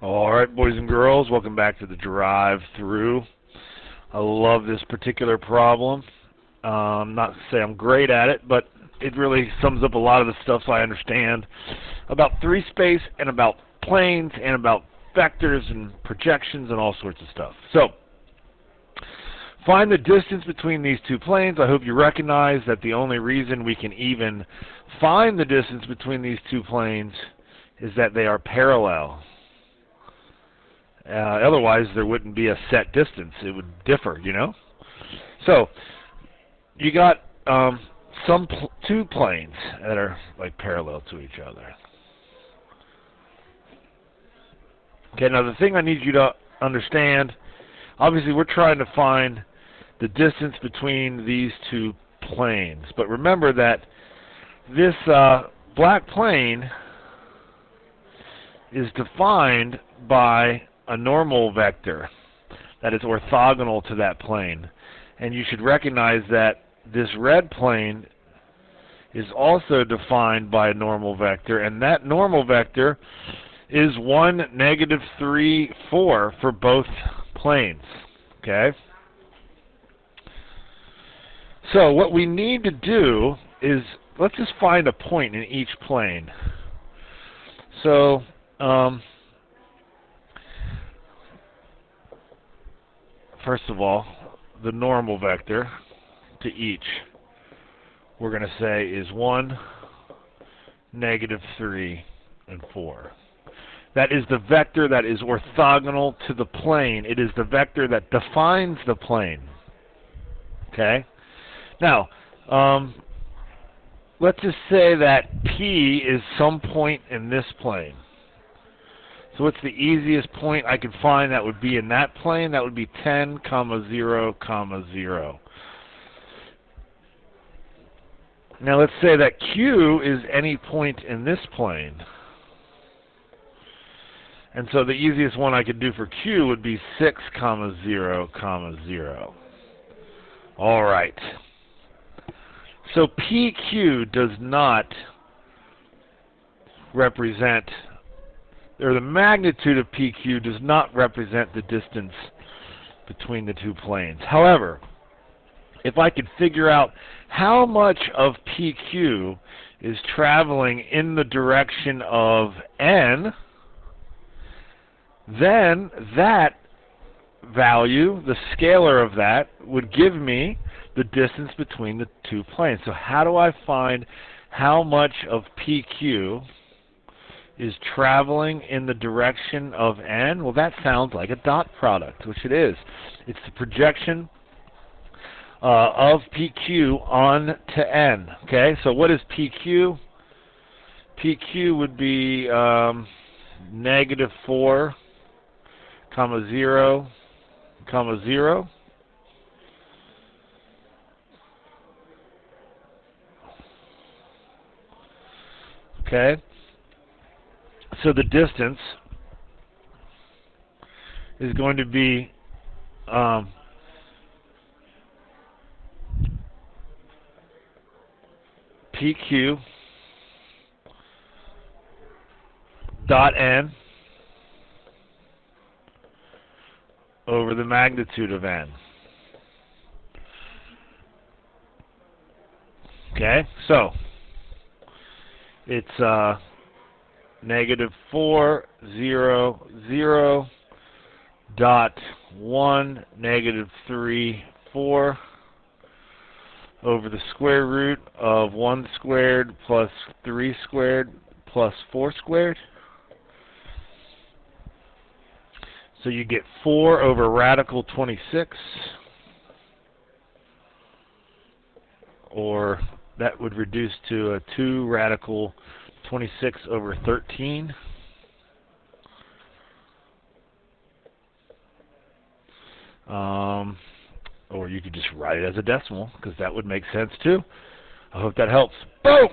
All right, boys and girls, welcome back to the drive-through. I love this particular problem. Not to say I'm great at it, but it really sums up a lot of the stuff I understand about 3-space and about planes and about vectors and projections and all sorts of stuff. So, find the distance between these two planes. I hope you recognize that the only reason we can even find the distance between these two planes is that they are parallel. Otherwise, there wouldn't be a set distance. It would differ, you know? So, you got two planes that are like parallel to each other. Okay, now the thing I need you to understand, obviously we're trying to find the distance between these two planes. But remember that this black plane is defined by a normal vector that is orthogonal to that plane. And you should recognize that this red plane is also defined by a normal vector, and that normal vector is 1, -3, 4 for both planes. Okay? So what we need to do is, let's just find a point in each plane. So, first of all, the normal vector to each, we're going to say is 1, -3, and 4. That is the vector that is orthogonal to the plane. It is the vector that defines the plane. Okay? Now, let's just say that P is some point in this plane. So what's the easiest point I could find that would be in that plane? That would be 10, 0, 0. Now let's say that Q is any point in this plane. And so the easiest one I could do for Q would be 6, 0, 0. All right. So PQ does not represent, or the magnitude of PQ does not represent the distance between the two planes. However, if I could figure out how much of PQ is traveling in the direction of N, then that value, the scalar of that, would give me the distance between the two planes. So how do I find how much of PQ is traveling in the direction of N? Well, that sounds like a dot product, which it is. It's the projection of PQ on to N. Okay, so what is PQ? PQ would be -4, 0, 0. Okay, so the distance is going to be PQ dot N over the magnitude of N. Okay, so it's -4, 0, 0 dot 1, -3, 4 over the square root of 1 squared plus 3 squared plus 4 squared. So you get 4 over radical 26, or that would reduce to a 2 radical 26 over 13. Or you could just write it as a decimal, because that would make sense too. I hope that helps. Boom!